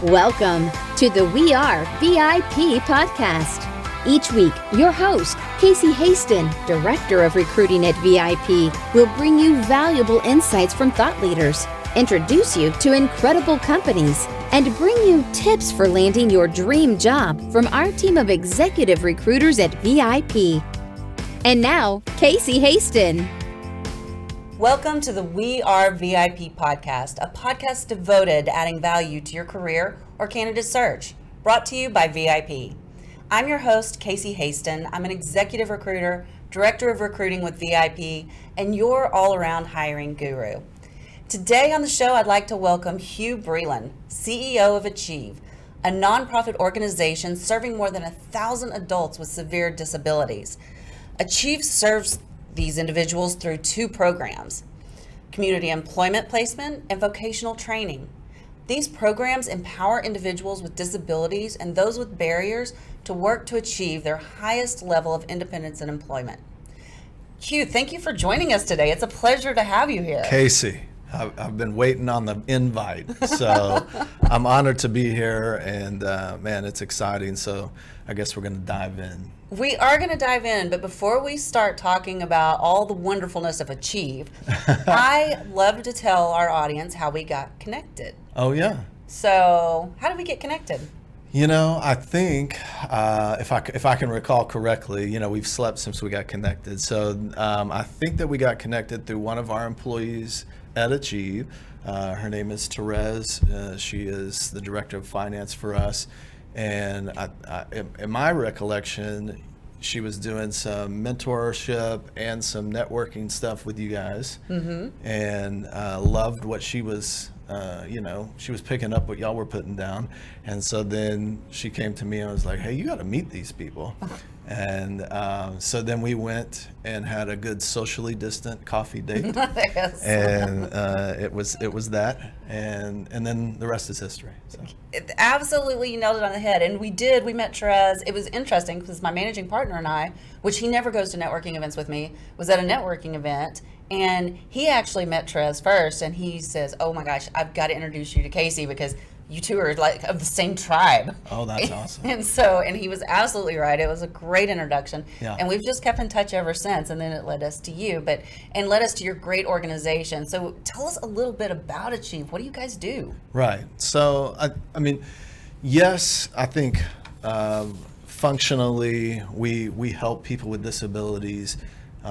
Welcome to the We Are VIP podcast. Each week, your host, Casey Hasten, Director of Recruiting at VIP, will bring you valuable insights from thought leaders, introduce you to incredible companies, and bring you tips for landing your dream job from our team of executive recruiters at VIP. And now, Casey Hasten. Welcome to the We Are VIP podcast, a podcast devoted to adding value to your career or candidate search, brought to you by VIP. I'm your host, Casey Hasten. I'm an executive recruiter, director of recruiting with VIP, and your all-around hiring guru. Today on the show, I'd like to welcome Hugh Breland, CEO of Epsiode, a nonprofit organization serving more than 1,000 adults with severe disabilities. Epsiode serves these individuals through two programs, community employment placement and vocational training. These programs empower individuals with disabilities and those with barriers to work to achieve their highest level of independence and employment. Hugh, thank you for joining us today. It's a pleasure to have you here. Casey, I've been waiting on the invite, so I'm honored to be here, and man, it's exciting, so I guess we're going to dive in. We are going to dive in, but before we start talking about all the wonderfulness of Epsiode, I love to tell our audience how we got connected. Oh, yeah. So how did we get connected? You know, I think if I can recall correctly, you know, we've slept since we got connected. So I think that we got connected through one of our employees at Epsiode. Her name is Therese. She is the director of finance for us. And in my recollection, she was doing some mentorship and some networking stuff with you guys, and loved what she was, she was picking up what y'all were putting down. And so then she came to me and was like, hey, you got to meet these people. And so then we went and had a good socially distant coffee date. Yes. And it was that, and then the rest is history. So. Absolutely, you nailed it on the head. And we met Therese. It was interesting because my managing partner and I, which he never goes to networking events with me, was at a networking event. And he actually met Therese first, and he says, oh my gosh, I've got to introduce you to Casey because you two are like of the same tribe. Oh, that's awesome. And he was absolutely right. It was a great introduction. Yeah. And we've just kept in touch ever since. And then it led us to you, and led us to your great organization. So tell us a little bit about Epsiode. What do you guys do? Right. So, I mean, yes, I think functionally we help people with disabilities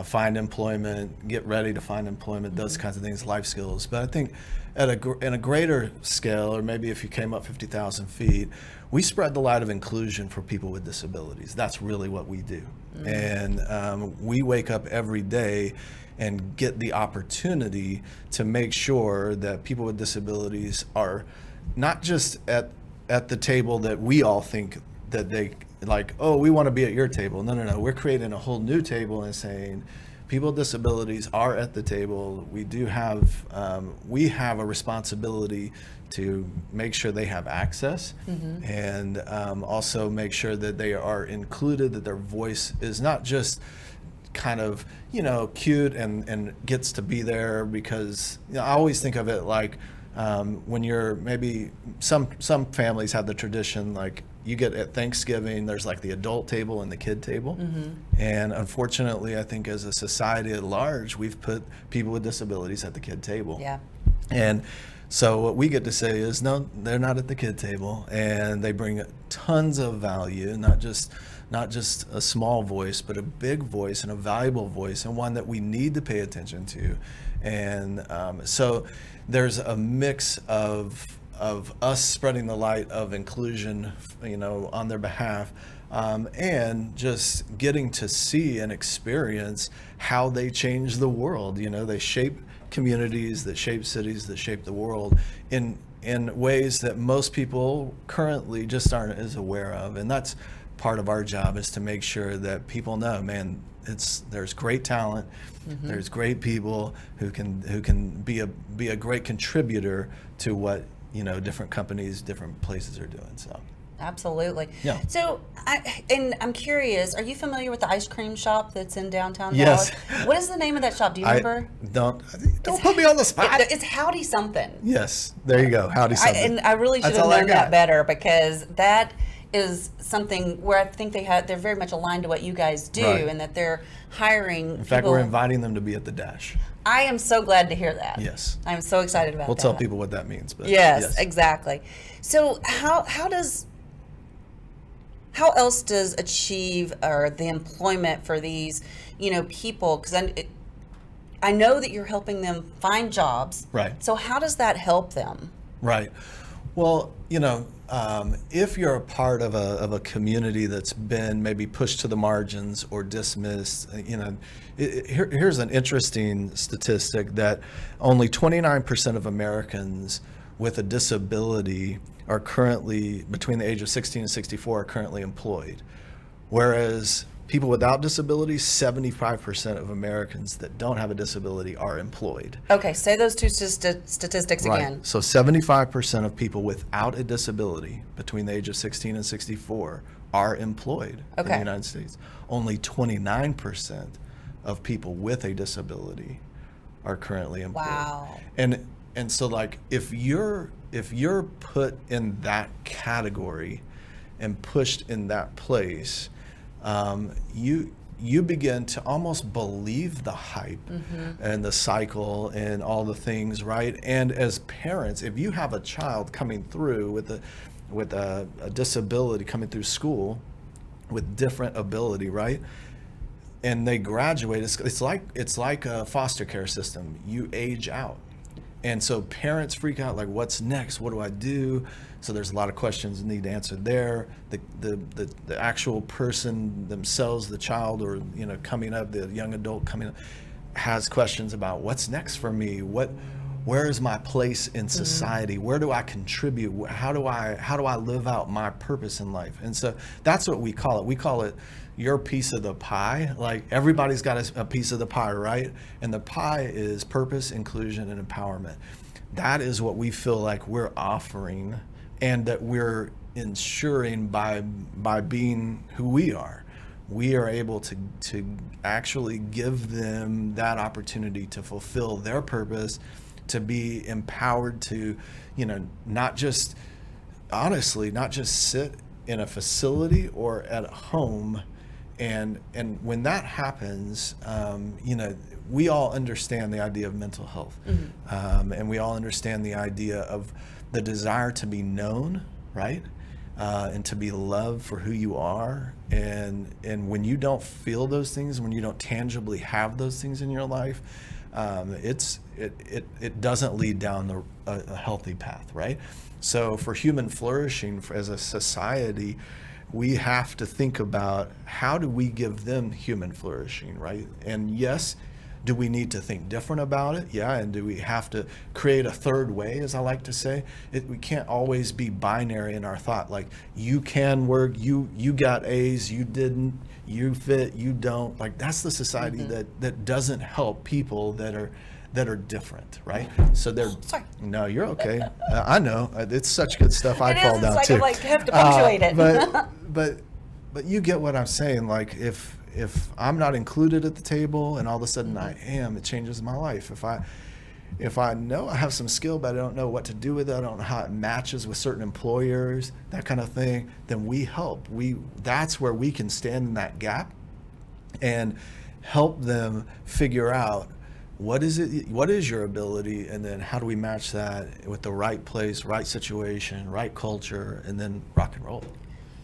find employment, get ready to find employment, those kinds of things, life skills. But I think in a greater scale, or maybe if you came up 50,000 feet, we spread the light of inclusion for people with disabilities. That's really what we do. And we wake up every day and get the opportunity to make sure that people with disabilities are not just at the table that we all think that they like, oh, we want to be at your table. No. We're creating a whole new table and saying people with disabilities are at the table. We do have, we have a responsibility to make sure they have access, and also make sure that they are included, that their voice is not just kind of, cute and gets to be there because, I always think of it like when you're maybe, some families have the tradition, like you get at Thanksgiving, there's like the adult table and the kid table. And unfortunately, I think as a society at large, we've put people with disabilities at the kid table. Yeah. And so what we get to say is, no, they're not at the kid table, and they bring tons of value, not just a small voice, but a big voice and a valuable voice, and one that we need to pay attention to. And so there's a mix of us spreading the light of inclusion, on their behalf, and just getting to see and experience how they change the world. They shape communities, that shape cities, that shape the world in ways that most people currently just aren't as aware of. And that's part of our job, is to make sure that people know, man, there's great talent, there's great people who can be a great contributor to what different companies, different places are doing. So Absolutely. Yeah. So, I'm curious, are you familiar with the ice cream shop that's in downtown Yes. Dallas? What is the name of that shop? Do you remember? Don't put me on the spot. It's Howdy something. Yes, there you go. Howdy something. I really should That's have all I known that got. better, because that is something where I think they're very much aligned to what you guys do, Right. and that they're hiring. In fact, people. we're inviting them to be at the Dash. I am so glad to hear that. Yes. I'm so excited about We'll that. tell people what that means. But Yes, exactly. So how else does achieve or the employment for these, people? Because I know that you're helping them find jobs. Right. So how does that help them? Right. Well, if you're a part of a community that's been maybe pushed to the margins or dismissed, here's an interesting statistic that only 29% of Americans with a disability are currently, between the age of 16 and 64, are currently employed. Whereas people without disabilities, 75% of Americans that don't have a disability are employed. Okay, say those two statistics again. Right. So 75% of people without a disability between the age of 16 and 64 are employed in the United States. Only 29% of people with a disability are currently employed. Wow. And so, like, if you're put in that category and pushed in that place, you begin to almost believe the hype and the cycle and all the things, right? And as parents, if you have a child coming through with a disability coming through school with different ability, right? And they graduate, it's like a foster care system. You age out. And so parents freak out, like, what's next? What do I do? So there's a lot of questions that need answered there. The actual person themselves, the child, or coming up, the young adult coming up, has questions about what's next for me. Where is my place in society? Where do I contribute? How do I live out my purpose in life? And so that's what we call it. We call it your piece of the pie. Like, everybody's got a piece of the pie, right? And the pie is purpose, inclusion, and empowerment. That is what we feel like we're offering, and that we're ensuring by being who we are. We are able to actually give them that opportunity to fulfill their purpose, to be empowered to, not just sit in a facility or at home. And when that happens, we all understand the idea of mental health. And we all understand the idea of the desire to be known, right? And to be loved for who you are. And when you don't feel those things, when you don't tangibly have those things in your life, it doesn't lead down a healthy path, right? So for human flourishing as a society, we have to think about, how do we give them human flourishing, right? And yes, do we need to think different about it? Yeah, and do we have to create a third way, as I like to say? We can't always be binary in our thought, like, you can work, you got A's, you didn't, you fit, you don't. Like, that's the society that doesn't help people that are different, right? So they're. Sorry. No, you're okay. I know, it's such good stuff. I fall down too. I have to punctuate it. But you get what I'm saying. Like, if I'm not included at the table and all of a sudden I am, it changes my life. If I know I have some skill, but I don't know what to do with it, I don't know how it matches with certain employers, that kind of thing, then we help. That's where we can stand in that gap and help them figure out what is your ability, and then how do we match that with the right place, right situation, right culture, and then rock and roll.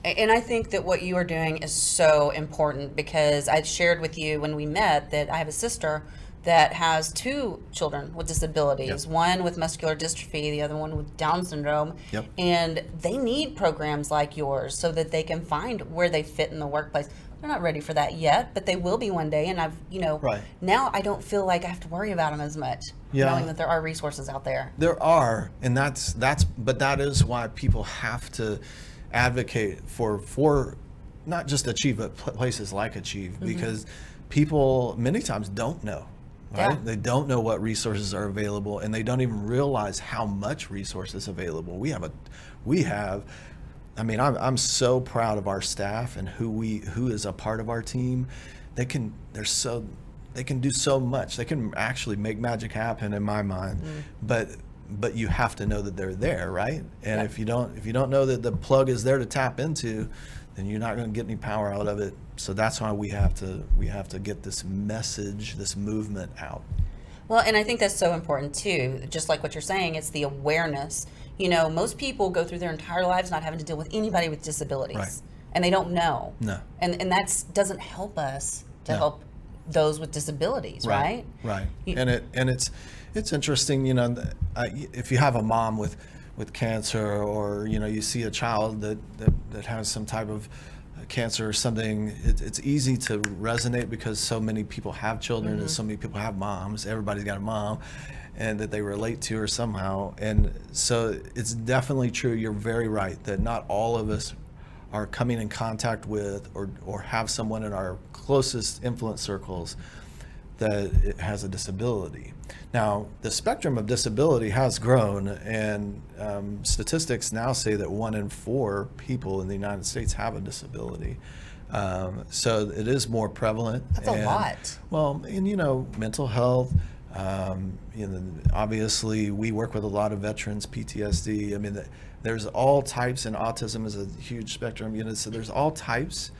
And I think that what you are doing is so important, because I shared with you when we met that I have a sister that has two children with disabilities, one with muscular dystrophy, the other one with Down syndrome. And they need programs like yours so that they can find where they fit in the workplace. They're not ready for that yet, but they will be one day. And now I don't feel like I have to worry about them as much, knowing that there are resources out there. There are, and but that is why people have to advocate for not just Achieve, but places like Achieve, because people many times don't know, right? They don't know what resources are available, and they don't even realize how much resources available. We have I mean, I'm so proud of our staff and who is a part of our team. They can do so much. They can actually make magic happen in my mind. But you have to know that they're there, right? And if you don't know that the plug is there to tap into, then you're not going to get any power out of it. So that's why we have to get this message, this movement out. Well, and I think that's so important too. Just like what you're saying, it's the awareness. You know, most people go through their entire lives not having to deal with anybody with disabilities, Right. and they don't know. No. And that doesn't help us to help those with disabilities, right? Right. And it's interesting, you know, if you have a mom with cancer, or you know, you see a child that has some type of cancer or something, it's easy to resonate because so many people have children and so many people have moms. Everybody's got a mom and that they relate to her somehow. And so it's definitely true. You're very right that not all of us are coming in contact with or have someone in our closest influence circles that it has a disability. Now, the spectrum of disability has grown, and statistics now say that 1 in 4 people in the United States have a disability. So it is more prevalent. That's a lot. Well, and you know, mental health, you know, obviously we work with a lot of veterans, PTSD. I mean, there's all types, and autism is a huge spectrum, you know, so there's all types.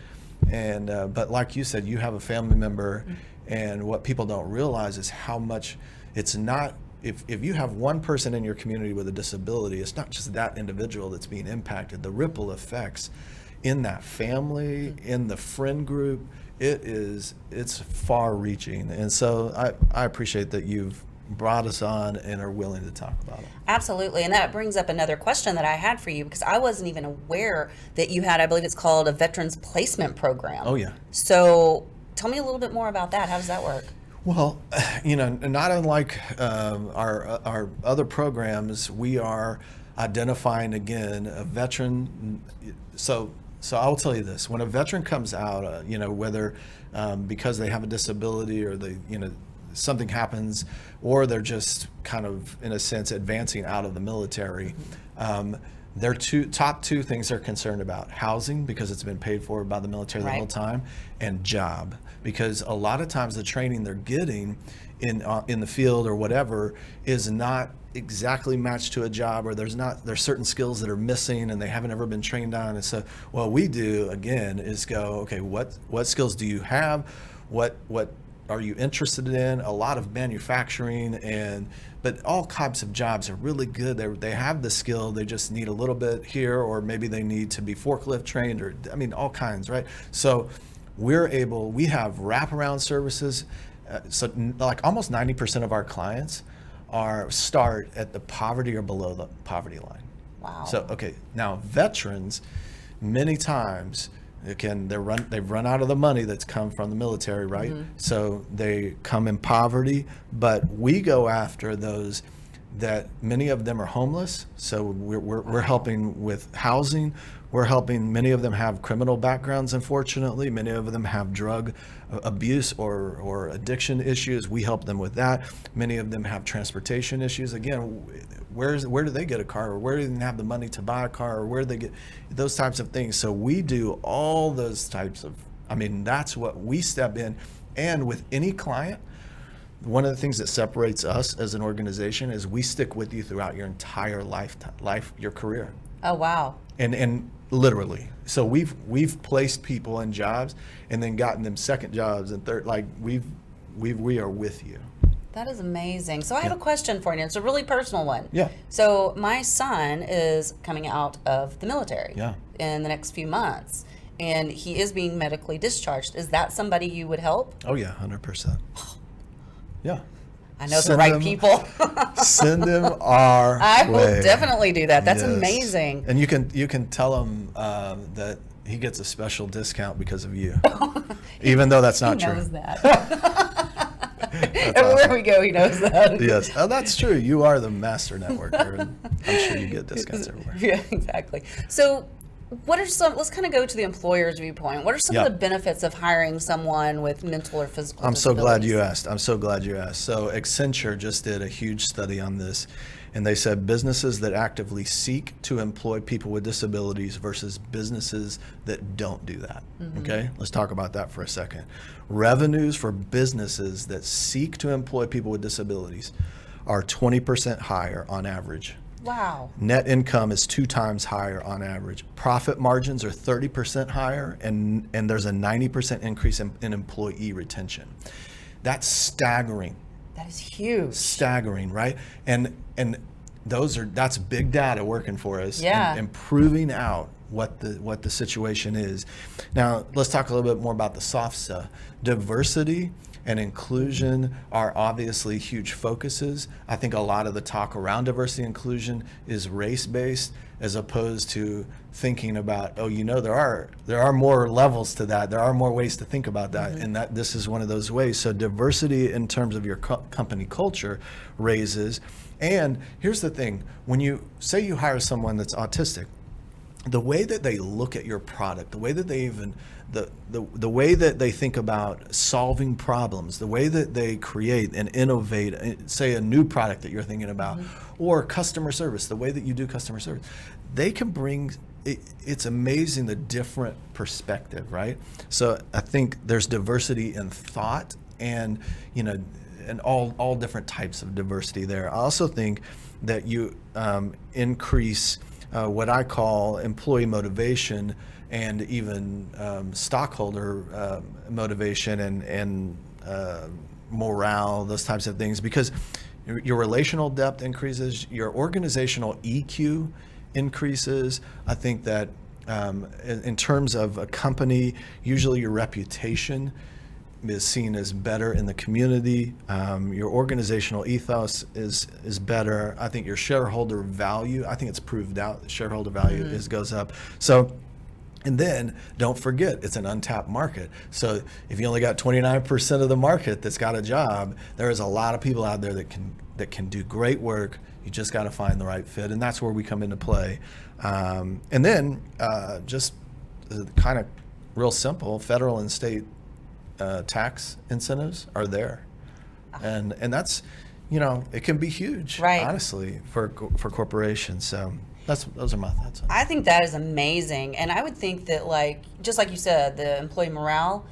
And but like you said, you have a family member, and what people don't realize is how much it's not, if you have one person in your community with a disability, it's not just that individual that's being impacted. The ripple effects in that family, in the friend group, it's far reaching. And so I appreciate that you've brought us on and are willing to talk about it. Absolutely. And that brings up another question that I had for you, because I wasn't even aware that you had, I believe it's called a Veterans Placement Program. Oh, yeah. So tell me a little bit more about that. How does that work? Well, you know, not unlike our other programs, we are identifying again a veteran. So I'll tell you this: when a veteran comes out, you know, whether because they have a disability or they, you know, something happens, or they're just kind of, in a sense, advancing out of the military. Their top two things they're concerned about: housing, because it's been paid for by the military the whole time, and job, because a lot of times the training they're getting in the field or whatever is not exactly matched to a job, or there's certain skills that are missing and they haven't ever been trained on. And so what we do again is go, okay, what skills do you have? What are you interested in? A lot of manufacturing, but all types of jobs are really good. They have the skill, they just need a little bit here, or maybe they need to be forklift trained, or I mean, all kinds, right? So we have wraparound services. So like almost 90% of our clients start at the poverty or below the poverty line. Wow. So, okay, now veterans, many times, they've run out of the money that's come from the military, right? So they come in poverty, but we go after those that many of them are homeless. So we're helping with housing. We're helping, many of them have criminal backgrounds, unfortunately. Many of them have drug abuse or addiction issues. We help them with that. Many of them have transportation issues. Again, where do they get a car, or where do they have the money to buy a car, or where do they get those types of things? So we do all those types of, I mean, that's what we step in. And with any client, one of the things that separates us as an organization is we stick with you throughout your entire life, your career. Oh, wow. And literally. So we've placed people in jobs and then gotten them second jobs and third, like we are with you. That is amazing. So I have a question for you. It's a really personal one. Yeah. So my son is coming out of the military in the next few months, and he is being medically discharged. Is that somebody you would help? Oh yeah, 100%. Yeah. I know the right people. Send them our I way. will definitely do that. That's Yes. amazing. And you can tell him that he gets a special discount because of you, even though that's not He true. knows that. Everywhere we go, he knows that. Yes, that's true. You are the master networker, and I'm sure you get discounts everywhere. Yeah, exactly. So What are let's kind of go to the employer's viewpoint. What are some Yeah. of the benefits of hiring someone with mental or physical I'm so glad disabilities? you asked. I'm so glad you asked. So Accenture just did a huge study on this, and they said businesses that actively seek to employ people with disabilities versus businesses that don't do that. Okay, let's talk about that for a second. Revenues for businesses that seek to employ people with disabilities are 20% higher on average. Wow. Net income is 2 times higher on average. Profit margins are 30% higher, and there's a 90% increase in employee retention. That's staggering. That is huge. Staggering, right? And that's big data working for us. Yeah. And proving out what the situation is. Now, let's talk a little bit more about the soft stuff. Diversity and inclusion are obviously huge focuses. I think a lot of the talk around diversity and inclusion is race-based, as opposed to thinking about, there are more levels to that. There are more ways to think about that, and that this is one of those ways. So diversity in terms of your company culture raises. And here's the thing: when you say you hire someone that's autistic, the way that they look at your product, the way that they even the way that they think about solving problems, the way that they create and innovate, say a new product that you're thinking about, or customer service, the way that you do customer service, they can bring. It's amazing the different perspective, right? So I think there's diversity in thought, and and all different types of diversity there. I also think that you increase what I call employee motivation and even stockholder motivation and morale, those types of things, because your relational depth increases, your organizational EQ increases. I think that in terms of a company, usually your reputation is seen as better in the community. Your organizational ethos is better. I think your shareholder value, I think it's proved out that shareholder value goes up. So, and then don't forget, it's an untapped market. So if you only got 29% of the market that's got a job, there is a lot of people out there that can do great work. You just got to find the right fit, and that's where we come into play. And then just kind of real simple, federal and state tax incentives are there, and that's, it can be huge, right, honestly, for corporations. So those are my thoughts on it. I think that is amazing, and I would think that, just like you said, the employee morale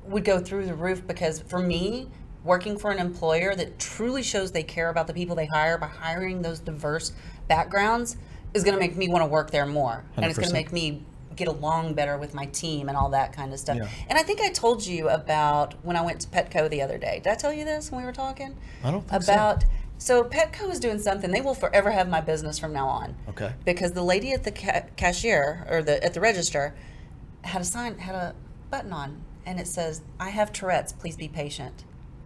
would go through the roof, because for me, working for an employer that truly shows they care about the people they hire by hiring those diverse backgrounds is going to make me want to work there more, 100%. And it's going to make me get along better with my team and all that kind of stuff. Yeah. And I think I told you about when I went to Petco the other day. Did I tell you this when we were talking? I don't think so. So Petco is doing something. They will forever have my business from now on. Okay. Because the lady at the cashier, or at the register, had a button on, and it says, "I have Tourette's, please be patient."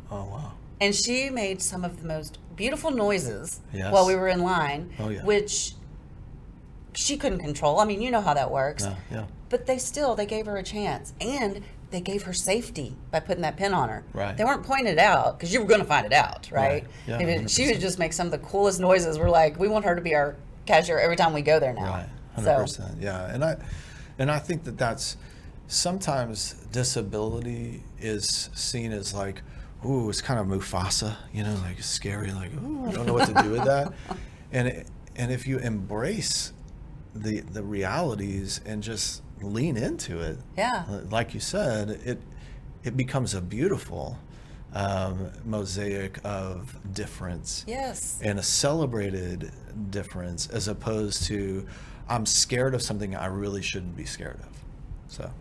Oh, wow. And she made some of the most beautiful noises, yes, while we were in line, yeah, which she couldn't control. I mean, you know how that works. Yeah. But they gave her a chance, and they gave her safety by putting that pin on her. Right. They weren't pointing it out, because you were going to find it out, right? Yeah, and she would just make some of the coolest noises. We're like, we want her to be our cashier every time we go there now. Right, 100%. Yeah, and I think that's sometimes disability is seen as like, ooh, it's kind of Mufasa, like it's scary, like, ooh, I don't know what to do with that. And if you embrace the realities and just lean into it, yeah, like you said, it becomes a beautiful mosaic of difference. Yes. And a celebrated difference, as opposed to, I'm scared of something I really shouldn't be scared of. So.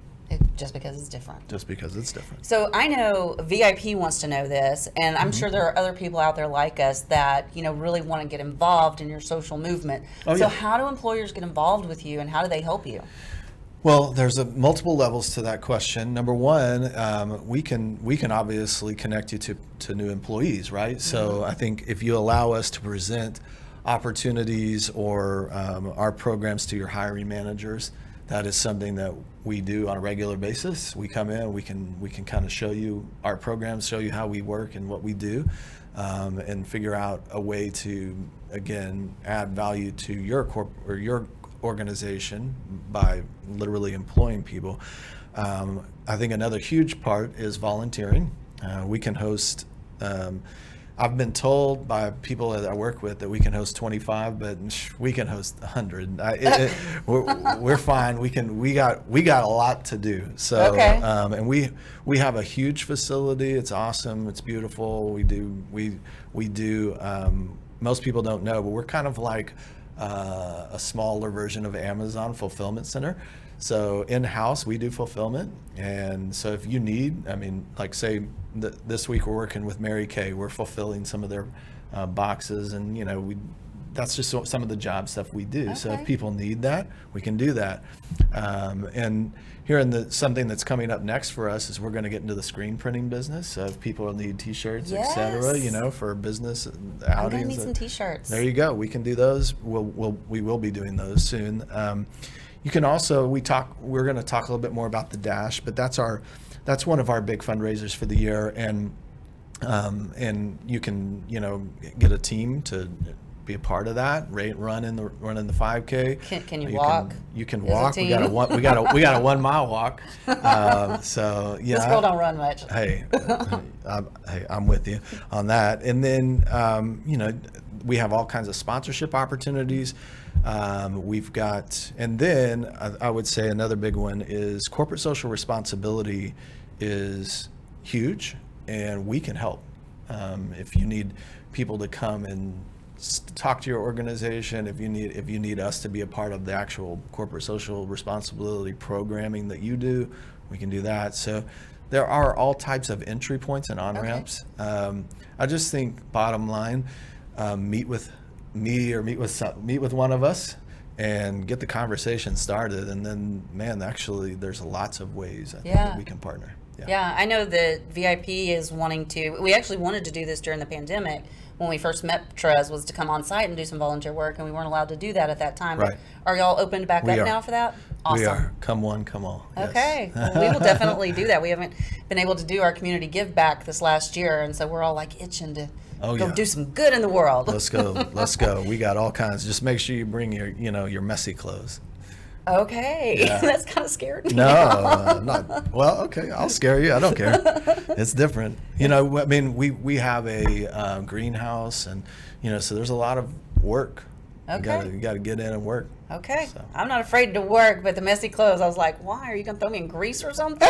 Just because it's different. Just because it's different. So I know VIP wants to know this, and I'm sure there are other people out there like us that, really want to get involved in your social movement. So how do employers get involved with you, and how do they help you? Well, there's multiple levels to that question. Number one, we can obviously connect you to new employees, right? Mm-hmm. So I think if you allow us to present opportunities or our programs to your hiring managers, that is something that we do on a regular basis. We come in, we can kind of show you our programs, show you how we work and what we do, and figure out a way to, again, add value to your organization by literally employing people. I think another huge part is volunteering. We can host, I've been told by people that I work with that we can host 25, but we can host 100. We're fine. We got a lot to do. So, okay. And we have a huge facility. It's awesome. It's beautiful. We do. Most people don't know, but we're kind of like a smaller version of Amazon fulfillment center. So in-house, we do fulfillment. And so if you need, like say this week we're working with Mary Kay, we're fulfilling some of their boxes, and that's just some of the job stuff we do. Okay. So if people need that, we can do that. And here something that's coming up next for us is we're going to get into the screen printing business. So if people need T-shirts, yes. et cetera, for business outings. I'm going to need some T-shirts. There you go. We can do those. We will be doing those soon. You can also, we're going to talk a little bit more about the Dash, but that's one of our big fundraisers for the year. And you can, get a team to be a part of that, run in the 5K. Can you walk? You can walk. We got a 1 mile walk. So yeah. This girl don't run much. Hey, I'm with you on that. And then, we have all kinds of sponsorship opportunities. We've got, and then I would say another big one is corporate social responsibility is huge, and we can help. If you need people to come and talk to your organization, if you need us to be a part of the actual corporate social responsibility programming that you do, we can do that. So there are all types of entry points and on-ramps. Okay. I just think bottom line, meet with me or meet with one of us and get the conversation started, and then actually there's lots of ways I think that we can partner. Yeah, I know that VIP is we actually wanted to do this during the pandemic when we first met Trez, was to come on site and do some volunteer work, and we weren't allowed to do that at that time. Right. Are y'all opened back up now for that? Awesome. We are. Come one, come all. Okay. Yes. Well, we will definitely do that. We haven't been able to do our community give back this last year, and so we're all like itching to go do some good in the world. Let's go. We got all kinds. Just make sure you bring your messy clothes. Okay. Yeah. That's kind of scared me. No, not. Well, okay. I'll scare you. I don't care. It's different. We have a greenhouse, and so there's a lot of work. Okay. You got to get in and work. Okay. So. I'm not afraid to work, but the messy clothes, I was like, why? Are you going to throw me in grease or something?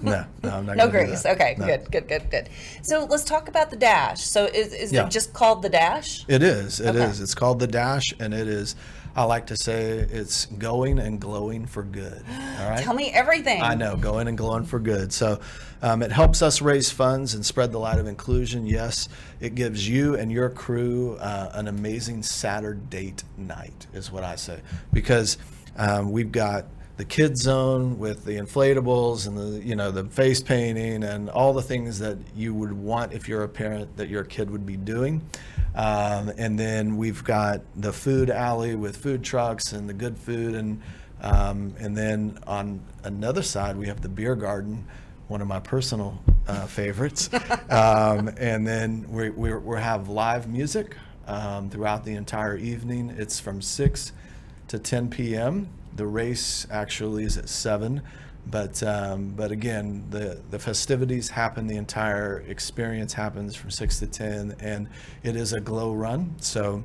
No, I'm not. No grease. Okay. No. Good. So let's talk about the Dash. So is it just called the Dash? It is. It is. It's called the Dash, and it is. I like to say it's going and glowing for good. All right. Tell me everything. I know, going and glowing for good. So it helps us raise funds and spread the light of inclusion. Yes, it gives you and your crew an amazing Saturday night, is what I say, because we've got the kids zone with the inflatables and the face painting and all the things that you would want if you're a parent that your kid would be doing. And then we've got the food alley with food trucks and the good food, and then on another side we have the beer garden, one of my personal favorites. And then we have live music throughout the entire evening. It's from 6 to 10 p.m. The race actually is at 7. But again, the festivities happen, the entire experience happens from 6 to 10, and it is a glow run. So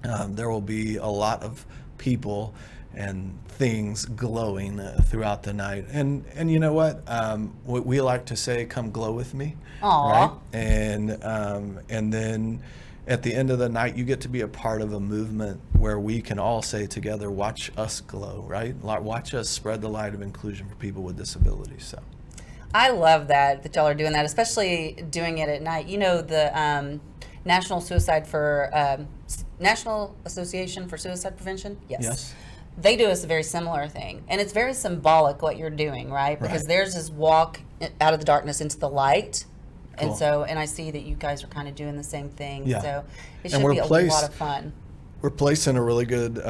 there will be a lot of people and things glowing throughout the night. And you know what? We like to say, come glow with me. Aww. Right? And then at the end of the night, you get to be a part of a movement where we can all say together, watch us glow, right? Watch us spread the light of inclusion for people with disabilities. So, I love that y'all are doing that, especially doing it at night. The National Association for Suicide Prevention? Yes. They do us a very similar thing. And it's very symbolic what you're doing, right? Because theirs is walk out of the darkness into the light. Cool. And I see that you guys are kind of doing the same thing. Yeah. So it should be a lot of fun. We're placing a really good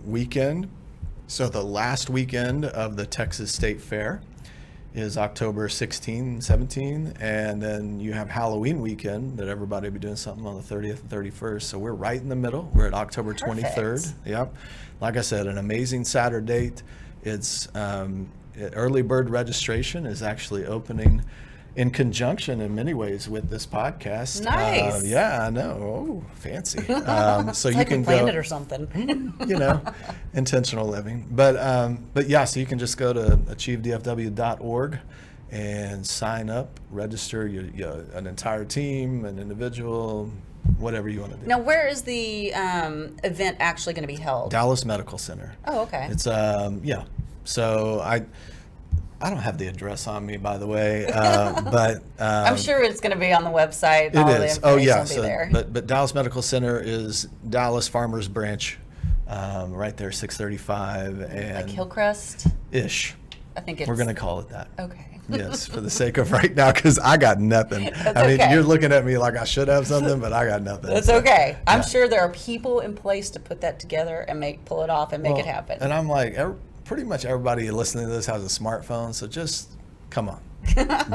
weekend. So the last weekend of the Texas State Fair is October 16, 17, and then you have Halloween weekend that everybody will be doing something on the 30th and 31st. So we're right in the middle. We're at October 23rd. Yep. Like I said, an amazing Saturday date. It's early bird registration is actually opening in conjunction in many ways with this podcast. Nice. Yeah, I know. Oh, fancy. So it's you like can we planned go, it or something. intentional living. But yeah, so you can just go to achievedfw.org and sign up, register an entire team, an individual, whatever you want to do. Now, where is the event actually going to be held? Dallas Medical Center. Oh, okay. It's So I don't have the address on me, by the way, but I'm sure it's going to be on the website. It all is. The Oh yeah. will be there. But Dallas Medical Center is Dallas Farmers Branch, right there, 635 and like Hillcrest. Ish. I think it's. We're going to call it that. Okay. Yes, for the sake of right now, because I got nothing. I mean, okay. you're looking at me like I should have something, but I got nothing. That's okay. I'm sure there are people in place to put that together and pull it off and make it happen. And I'm like, pretty much everybody listening to this has a smartphone, so just come on,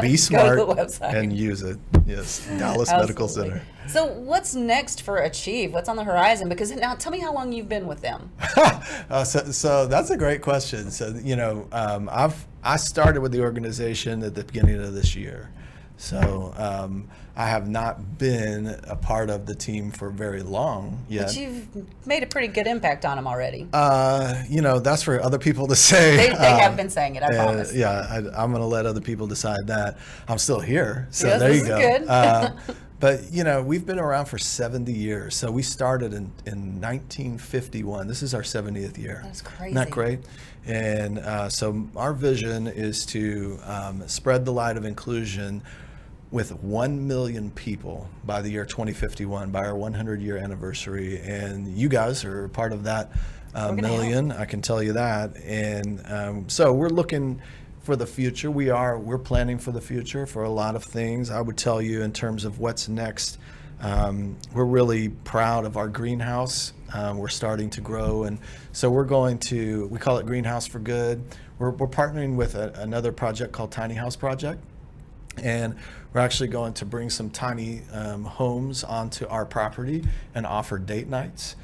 be smart Go to the website and use it. Yes, Dallas Medical Center. So what's next for Achieve? What's on the horizon? Because now, tell me how long you've been with them. So that's a great question. So I started with the organization at the beginning of this year. So I have not been a part of the team for very long yet. But you've made a pretty good impact on them already. That's for other people to say. They have been saying it, I promise. Yeah, I'm going to let other people decide that. I'm still here, so yes, there you this go. Is good. But we've been around for 70 years. So we started in 1951. This is our 70th year. That's crazy. Isn't that great? And so our vision is to spread the light of inclusion with 1 million people by the year 2051, by our 100-year anniversary. And you guys are part of that million, I can tell you that. And so we're looking for the future. We're planning for the future for a lot of things. I would tell you in terms of what's next, we're really proud of our greenhouse. We're starting to grow, and so we call it Greenhouse for Good. We're partnering with another project called Tiny House Project, and we're actually going to bring some tiny homes onto our property and offer date nights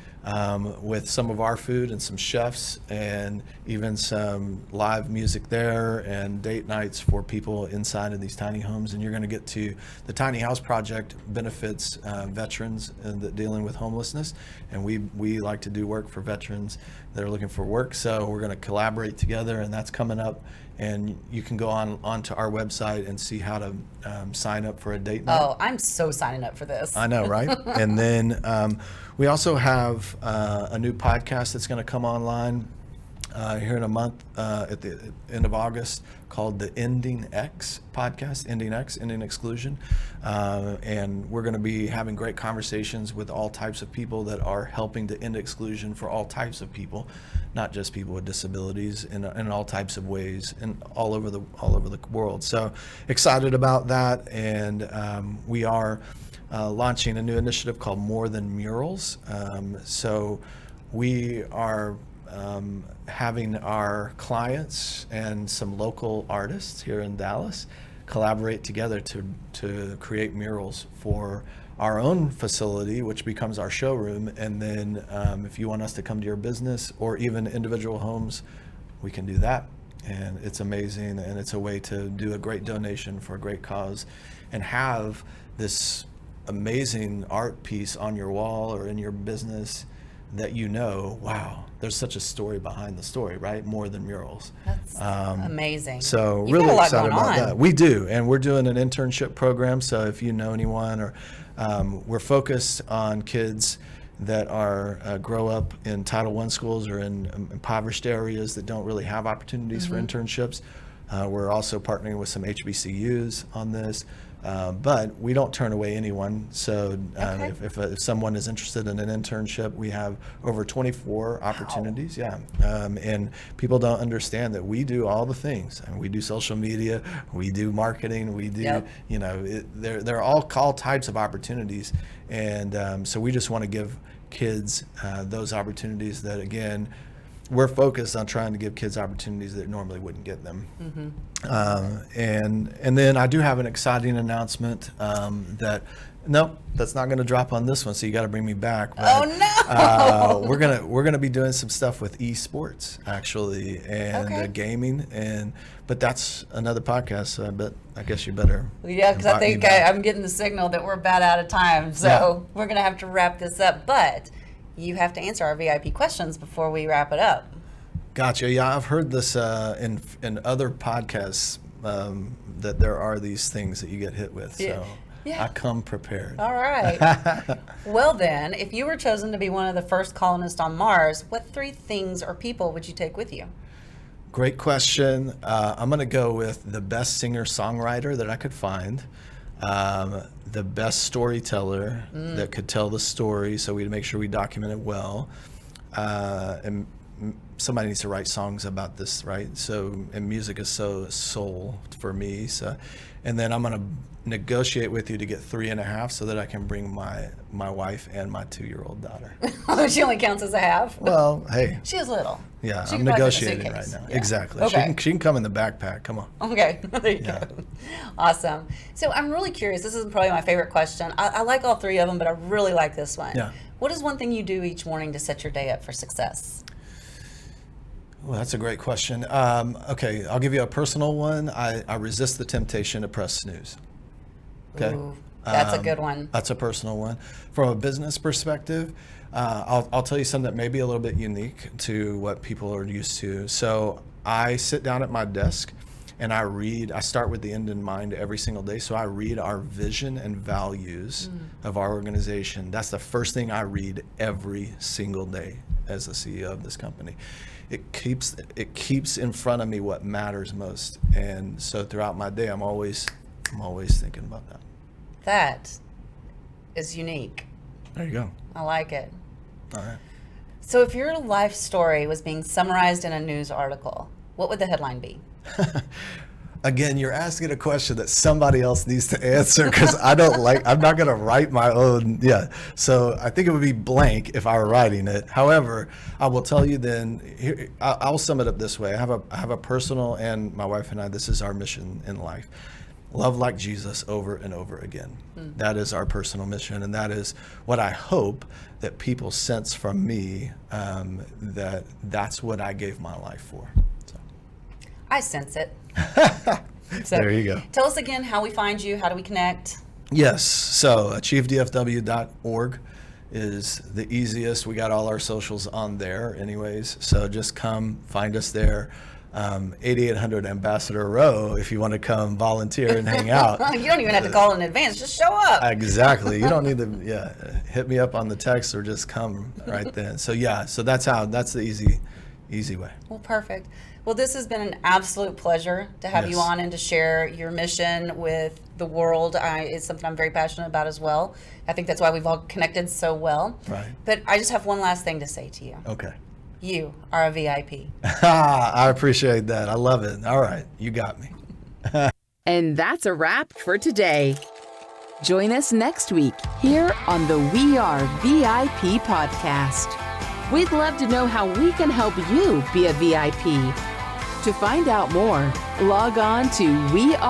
with some of our food and some chefs, and even some live music there, and date nights for people inside of these tiny homes. And you're going to get to the Tiny House Project benefits veterans dealing with homelessness, and we like to do work for veterans that are looking for work. So we're going to collaborate together, and that's coming up. And you can go onto our website and see how to sign up for a date night. Oh, I'm so signing up for this. I know, right? And then we also have a new podcast that's going to come online here in a month at the end of August, called the Ending X podcast, Ending Exclusion. And we're going to be having great conversations with all types of people that are helping to end exclusion for all types of people, not just people with disabilities, in all types of ways and all over the world. So excited about that. And we are launching a new initiative called More Than Murals. So we are having our clients and some local artists here in Dallas collaborate together to create murals for our own facility, which becomes our showroom. And then if you want us to come to your business or even individual homes, we can do that. And it's amazing, and it's a way to do a great donation for a great cause and have this amazing art piece on your wall or in your business that wow, there's such a story behind the story, right? More than murals. That's amazing. So You've really got a lot excited going about on. that. We do, and we're doing an internship program. So if you know anyone, or we're focused on kids that are grow up in Title I schools or in impoverished areas that don't really have opportunities for internships. We're also partnering with some HBCUs on this. But we don't turn away anyone. So if someone is interested in an internship, we have over 24 opportunities. Yeah. And people don't understand that we do all the things. I mean, we do social media, we do marketing, we do, there are all types of opportunities. And so we just want to give kids those opportunities that, again, we're focused on trying to give kids opportunities that normally wouldn't get them. And then I do have an exciting announcement nope, that's not going to drop on this one, so you got to bring me back. But, oh no! We're gonna be doing some stuff with esports actually, and gaming, but that's another podcast. So I guess you better. Yeah, because I think I'm getting the signal that we're about out of time, so we're gonna have to wrap this up. But you have to answer our VIP questions before we wrap it up. Gotcha. Yeah, I've heard this in other podcasts that there are these things that you get hit with. So. Yeah. I come prepared. All right. Well then, if you were chosen to be one of the first colonists on Mars, what 3 things or people would you take with you? Great question. I'm going to go with the best singer-songwriter that I could find, the best storyteller that could tell the story, so we'd make sure we document it well, and somebody needs to write songs about this, right? So, and music is so soul for me. So, and then I'm going to negotiate with you to get 3.5 so that I can bring my wife and my 2-year-old daughter. She only counts as a half. Well, hey. She is little. Yeah, I'm negotiating right now. Yeah. Exactly. Okay. She can come in the backpack. Come on. Okay. There you go. Awesome. So I'm really curious. This is probably my favorite question. I like all 3 of them, but I really like this one. Yeah. What is one thing you do each morning to set your day up for success? Well, that's a great question. Okay, I'll give you a personal one. I resist the temptation to press snooze. Okay. Ooh, that's a good one. That's a personal one. From a business perspective, I'll tell you something that may be a little bit unique to what people are used to. So I sit down at my desk and I start with the end in mind every single day. So I read our vision and values of our organization. That's the first thing I read every single day as the CEO of this company. It keeps in front of me what matters most. And so throughout my day, I'm always thinking about that. That is unique. There you go. I like it. All right. So if your life story was being summarized in a news article, what would the headline be? Again, you're asking a question that somebody else needs to answer because I'm not going to write my own. Yeah. So I think it would be blank if I were writing it. However, I will tell you then, I'll sum it up this way. I have a personal, and my wife and I, this is our mission in life. Love like Jesus over and over again. That is our personal mission, and that is what I hope that people sense from me, that's what I gave my life for. So. I sense it. So, there you go. Tell us again how we find you. How do we connect? Yes. So achievedfw.org is the easiest. We got all our socials on there anyways. So just come find us there. 8800 Ambassador Row if you want to come volunteer and hang out. You don't even have to call in advance. Just show up. Exactly. You don't need to hit me up on the text or just come right then. So that's the easy way. Well, perfect. Well, this has been an absolute pleasure to have you on and to share your mission with the world. It's something I'm very passionate about as well. I think that's why we've all connected so well. Right. But I just have one last thing to say to you. Okay. You are a VIP. I appreciate that. I love it. All right. You got me. And that's a wrap for today. Join us next week here on the We Are VIP podcast. We'd love to know how we can help you be a VIP. To find out more, log on to wearevip.com.